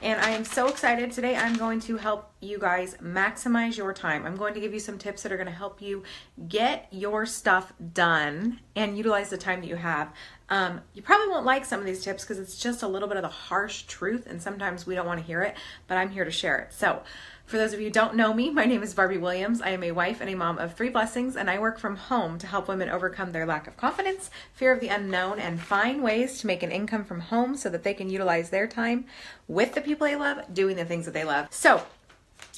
and I am so excited. Today I'm going to help you guys maximize your time. I'm going to give you some tips that are going to help you get your stuff done and utilize the time that you have. You probably won't like some of these tips because it's just a little bit of the harsh truth, and sometimes we don't want to hear it, but I'm here to share it. So for those of you who don't know me, my name is Barbie Williams. I am a wife and a mom of 3 blessings, and I work from home to help women overcome their lack of confidence, fear of the unknown, and find ways to make an income from home so that they can utilize their time with the people they love, doing the things that they love. So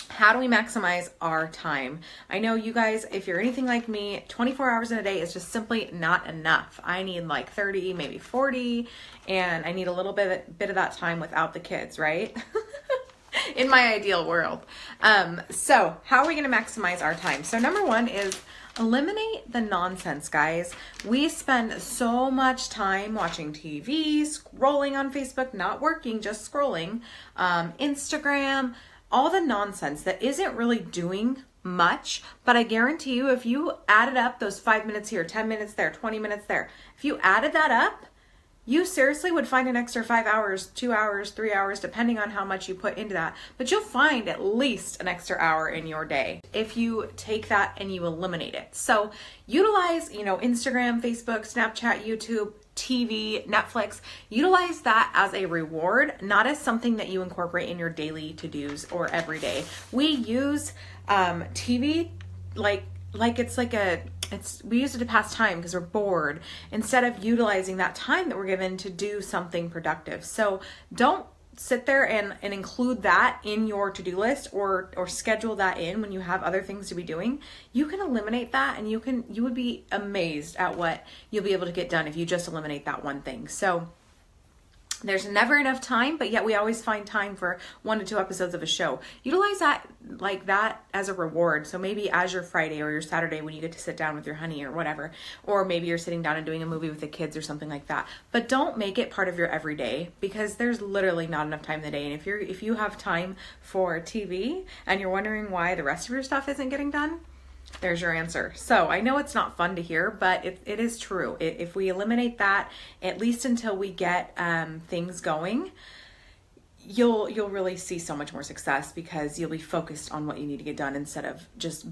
how do we maximize our time? I know you guys, if you're anything like me, 24 hours in a day is just simply not enough. I need like 30, maybe 40, and I need a little bit of that time without the kids, right? In my ideal world. So how are we going to maximize our time? So number one is eliminate the nonsense, guys. We spend so much time watching TV, scrolling on Facebook, not working, just scrolling, Instagram, all the nonsense that isn't really doing much. But I guarantee you, if you added up those 5 minutes here, 10 minutes there, 20 minutes there, if you added that up, you seriously would find an extra 5 hours, 2 hours, 3 hours, depending on how much you put into that. But you'll find at least an extra hour in your day if you take that and you eliminate it. So utilize, Instagram, Facebook, Snapchat, YouTube, TV, Netflix. Utilize that as a reward, not as something that you incorporate in your daily to-dos or every day. We use TV we use it to pass time because we're bored instead of utilizing that time that we're given to do something productive. So don't sit there and include that in your to-do list or schedule that in when you have other things to be doing. You can eliminate that, and you would be amazed at what you'll be able to get done if you just eliminate that one thing. So there's never enough time, but yet we always find time for 1 to 2 episodes of a show. Utilize that like that as a reward. So maybe as your Friday or your Saturday when you get to sit down with your honey or whatever, or maybe you're sitting down and doing a movie with the kids or something like that. But don't make it part of your everyday, because there's literally not enough time in the day. And if you have time for TV and you're wondering why the rest of your stuff isn't getting done, there's your answer. So I know it's not fun to hear, but it is true. If we eliminate that, at least until we get things going, you'll really see so much more success, because you'll be focused on what you need to get done instead of just,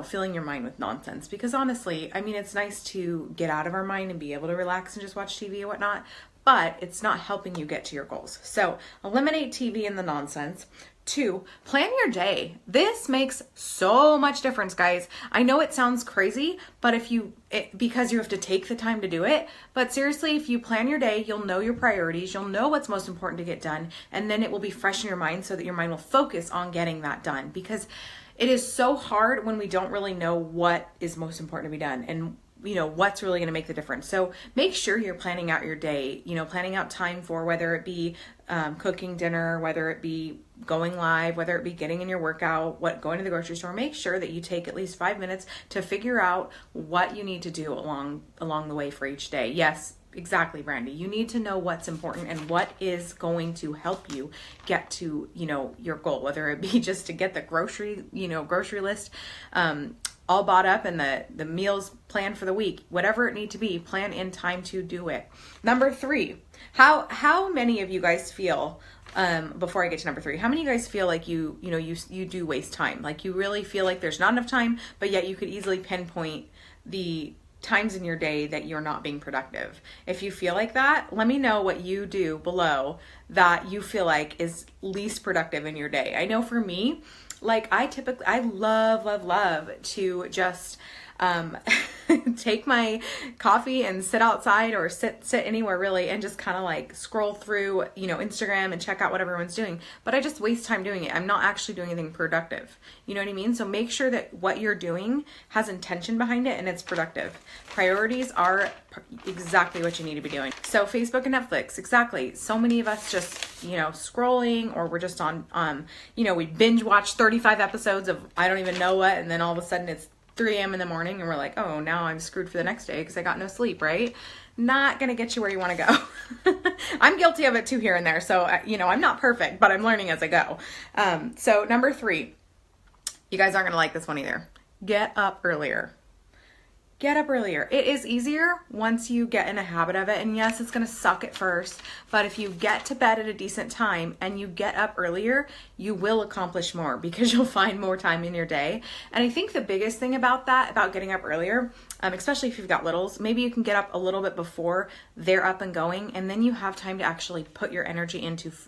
filling your mind with nonsense. Because honestly, it's nice to get out of our mind and be able to relax and just watch TV and whatnot, but it's not helping you get to your goals. So eliminate TV and the nonsense. 2, plan your day. This makes so much difference, guys. I know it sounds crazy, but because you have to take the time to do it, but seriously, if you plan your day, you'll know your priorities, you'll know what's most important to get done, and then it will be fresh in your mind so that your mind will focus on getting that done, because it is so hard when we don't really know what is most important to be done and what's really going to make the difference. So make sure you're planning out your day, planning out time for whether it be cooking dinner, whether it be going live, whether it be getting in your workout, going to the grocery store. Make sure that you take at least 5 minutes to figure out what you need to do along the way for each day. Yes, exactly, Brandy. You need to know what's important and what is going to help you get to, your goal, whether it be just to get the grocery list all bought up and the meals planned for the week, whatever it need to be, plan in time to do it. Number 3, how many of you guys feel, before I get to number 3, how many of you guys feel like you do waste time? Like you really feel like there's not enough time, but yet you could easily pinpoint the times in your day that you're not being productive. If you feel like that, let me know what you do below that you feel like is least productive in your day. I know for me, I love to just take my coffee and sit outside or sit anywhere really and just kind of like scroll through, Instagram and check out what everyone's doing. But I just waste time doing it. I'm not actually doing anything productive. You know what I mean? So make sure that what you're doing has intention behind it and it's productive. Priorities are exactly what you need to be doing. So Facebook and Netflix, exactly. So many of us just, scrolling, or we're just on, we binge watch 35 episodes of I don't even know what, and then all of a sudden it's 3 a.m. in the morning and we're like, oh, now I'm screwed for the next day because I got no sleep, right? Not going to get you where you want to go. I'm guilty of it too here and there. So, I'm not perfect, but I'm learning as I go. So number 3, you guys aren't going to like this one either. Get up earlier. Get up earlier. It is easier once you get in a habit of it. And yes, it's going to suck at first, but if you get to bed at a decent time and you get up earlier, you will accomplish more because you'll find more time in your day. And I think the biggest thing about that, about getting up earlier, especially if you've got littles, maybe you can get up a little bit before they're up and going, and then you have time to actually put your energy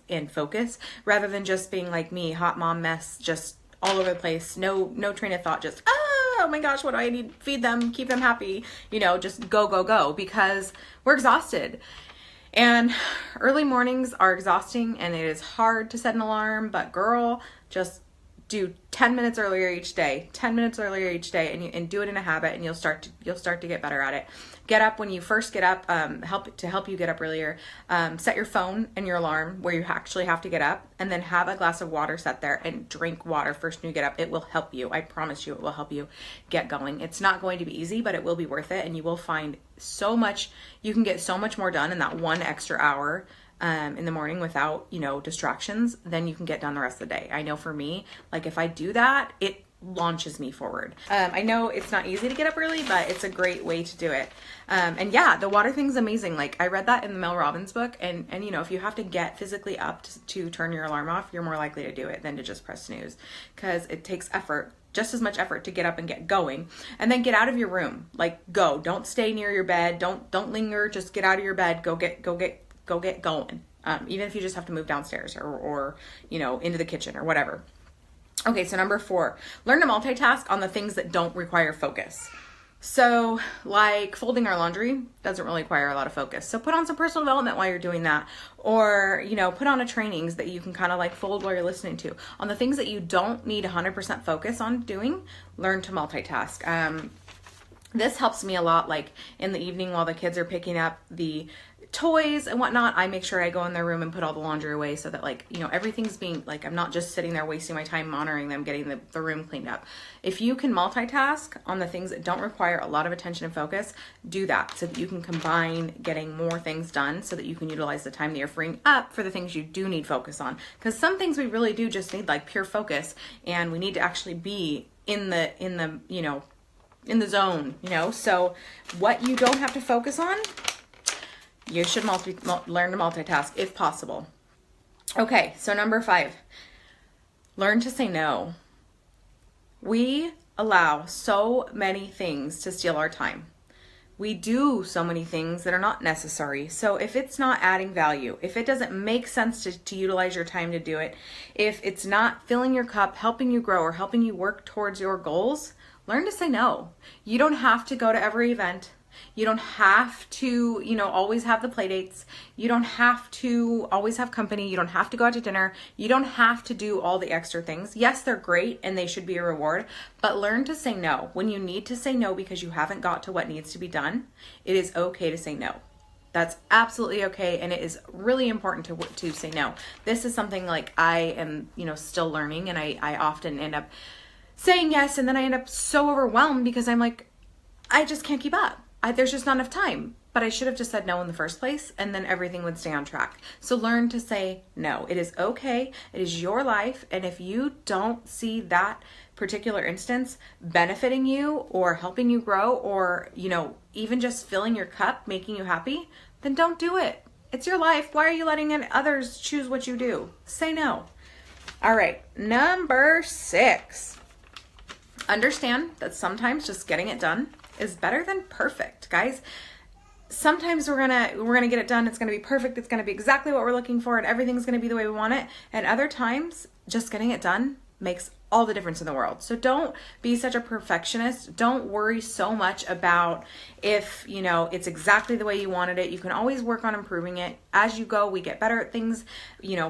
in focus rather than just being like me, hot mom mess, just all over the place, no train of thought, just oh my gosh, what do I need? Feed them, keep them happy, just go, because we're exhausted. And early mornings are exhausting and it is hard to set an alarm, but girl, just do 10 minutes earlier each day, and do it in a habit, and you'll start to get better at it. Get up when you first get up, help you get up earlier. Set your phone and your alarm where you actually have to get up, and then have a glass of water set there and drink water first when you get up. It will help you. I promise you, it will help you get going. It's not going to be easy, but it will be worth it, and you will find you can get so much more done in that 1 extra hour in the morning without, distractions, then you can get done the rest of the day. I know for me, like if I do that, it launches me forward. I know it's not easy to get up early, but it's a great way to do it. And yeah, the water thing's amazing. Like I read that in the Mel Robbins book, and if you have to get physically up to turn your alarm off, you're more likely to do it than to just press snooze, because it takes effort, just as much effort to get up and get going, and then get out of your room. Like go, don't stay near your bed. Don't linger. Just get out of your bed. Go get going. Even if you just have to move downstairs or into the kitchen or whatever. Okay, so number 4, learn to multitask on the things that don't require focus. So like folding our laundry doesn't really require a lot of focus. So put on some personal development while you're doing that, or, put on a trainings that you can kind of like fold while you're listening to. On the things that you don't need 100% focus on doing, learn to multitask. This helps me a lot, like in the evening while the kids are picking up the toys and whatnot, I make sure I go in their room and put all the laundry away so that everything's being like, I'm not just sitting there wasting my time monitoring them, getting the room cleaned up. If you can multitask on the things that don't require a lot of attention and focus, do that so that you can combine getting more things done so that you can utilize the time that you're freeing up for the things you do need focus on. Because some things we really do just need like pure focus, and we need to actually be in the zone, so what you don't have to focus on, you should learn to multitask if possible. Okay, so number 5, learn to say no. We allow so many things to steal our time. We do so many things that are not necessary. So if it's not adding value, if it doesn't make sense to utilize your time to do it, if it's not filling your cup, helping you grow, or helping you work towards your goals, learn to say no. You don't have to go to every event. You don't have to, always have the play dates. You don't have to always have company. You don't have to go out to dinner. You don't have to do all the extra things. Yes, they're great and they should be a reward, but learn to say no. When you need to say no because you haven't got to what needs to be done, it is okay to say no. That's absolutely okay, and it is really important to say no. This is something like I am, still learning, and I often end up saying yes, and then I end up so overwhelmed because I'm like, I just can't keep up. There's just not enough time. But I should have just said no in the first place, and then everything would stay on track. So learn to say no. It is okay. It is your life. And if you don't see that particular instance benefiting you or helping you grow, or, even just filling your cup, making you happy, then don't do it. It's your life. Why are you letting others choose what you do? Say no. All right. Number 6. Understand that sometimes just getting it done is better than perfect, guys. Sometimes we're gonna get it done. It's gonna be perfect. It's gonna be exactly what we're looking for, and everything's gonna be the way we want it. And other times, just getting it done makes all the difference in the world. So don't be such a perfectionist. Don't worry so much about if it's exactly the way you wanted it. You can always work on improving it as you go. We get better at things.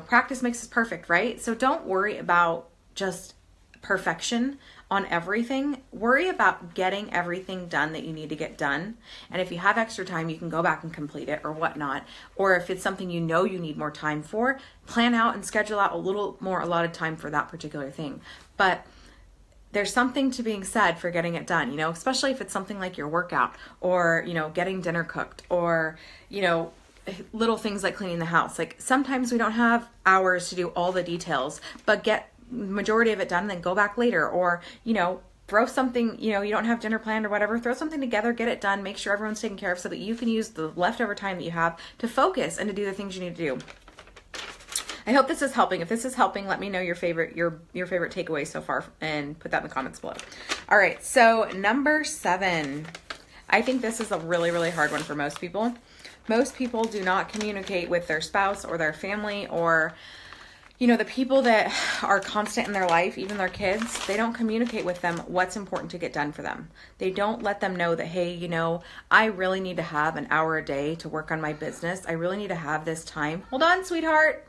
Practice makes us perfect, right? So don't worry about just perfection on everything. Worry about getting everything done that you need to get done. And if you have extra time, you can go back and complete it or whatnot. Or if it's something you need more time for, plan out and schedule out a little more allotted time for that particular thing. But there's something to being said for getting it done, especially if it's something like your workout or, getting dinner cooked or, little things like cleaning the house. Like sometimes we don't have hours to do all the details, but get majority of it done and then go back later, or throw something, you know, you don't have dinner planned or whatever, throw something together, get it done, make sure everyone's taken care of so that you can use the leftover time that you have to focus and to do the things you need to do. I hope this is helping. If this is helping, let me know your favorite takeaway so far and put that in the comments below. All right, so number 7. I think this is a really, really hard one for most people. Most people do not communicate with their spouse or their family or, you know, the people that are constant in their life, even their kids. They don't communicate with them what's important to get done for them. They don't let them know that, hey, you know, I really need to have an hour a day to work on my business. I really need to have this time. Hold on, sweetheart.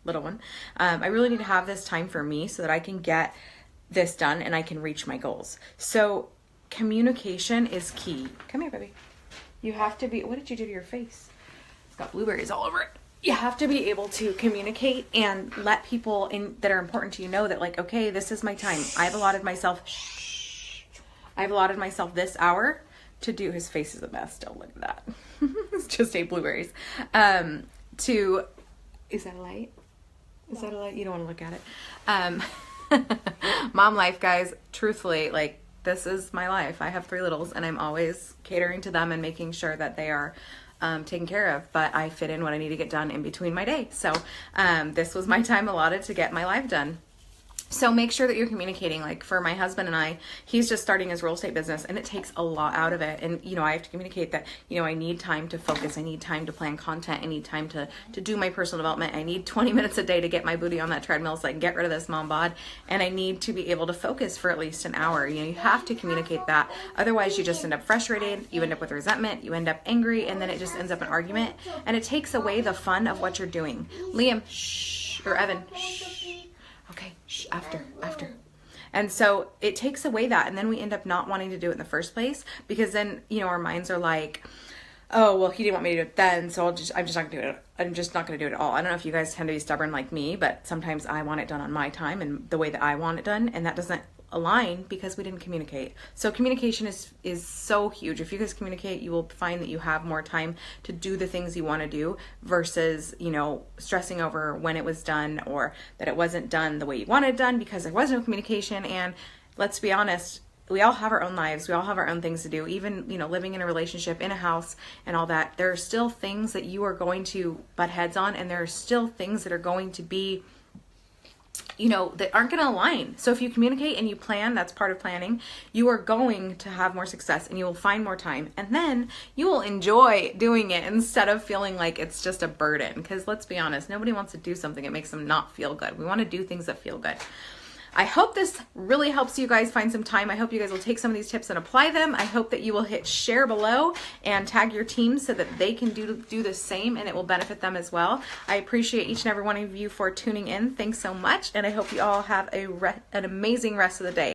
Little one. I really need to have this time for me so that I can get this done and I can reach my goals. So communication is key. Come here, baby. You have to be, what did you do to your face? It's got blueberries all over it. You have to be able to communicate and let people in that are important to you know that, like, okay, this is my time. I've allotted myself this hour to do. His face is a mess still. Look at that. It's just 8 blueberries. Is that a light? Is that a light? You don't want to look at it. Mom life, guys. Truthfully, like, this is my life. I have 3 littles and I'm always catering to them and making sure that they are taken care of, but I fit in what I need to get done in between my day. So this was my time allotted to get my life done. So make sure that you're communicating. Like for my husband and I, he's just starting his real estate business and it takes a lot out of it. And, you know, I have to communicate that, you know, I need time to focus. I need time to plan content. I need time to do my personal development. I need 20 minutes a day to get my booty on that treadmill so I can get rid of this mom bod. And I need to be able to focus for at least an hour. You know, you have to communicate that. Otherwise you just end up frustrated. You end up with resentment. You end up angry. And then it just ends up an argument. And it takes away the fun of what you're doing. Liam, shh, or Evan, shh. Okay, shh, after. And so it takes away that, and then we end up not wanting to do it in the first place because then, you know, our minds are like, oh, well, he didn't want me to do it then, so I'm just not gonna do it. I'm just not gonna do it at all. I don't know if you guys tend to be stubborn like me, but sometimes I want it done on my time and the way that I want it done, and that doesn't align because we didn't communicate. So communication is so huge. If you guys communicate, you will find that you have more time to do the things you want to do versus, you know, stressing over when it was done or that it wasn't done the way you wanted it done because there was no communication. And let's be honest, we all have our own lives. We all have our own things to do. Even, you know, living in a relationship, in a house and all that, there are still things that you are going to butt heads on, and there are still things that are going to be, you know, that aren't going to align. So if you communicate and you plan, that's part of planning, you are going to have more success and you will find more time. And then you will enjoy doing it instead of feeling like it's just a burden. Because let's be honest, nobody wants to do something that makes them not feel good. We want to do things that feel good. I hope this really helps you guys find some time. I hope you guys will take some of these tips and apply them. I hope that you will hit share below and tag your team so that they can do the same and it will benefit them as well. I appreciate each and every one of you for tuning in. Thanks so much. And I hope you all have an amazing rest of the day.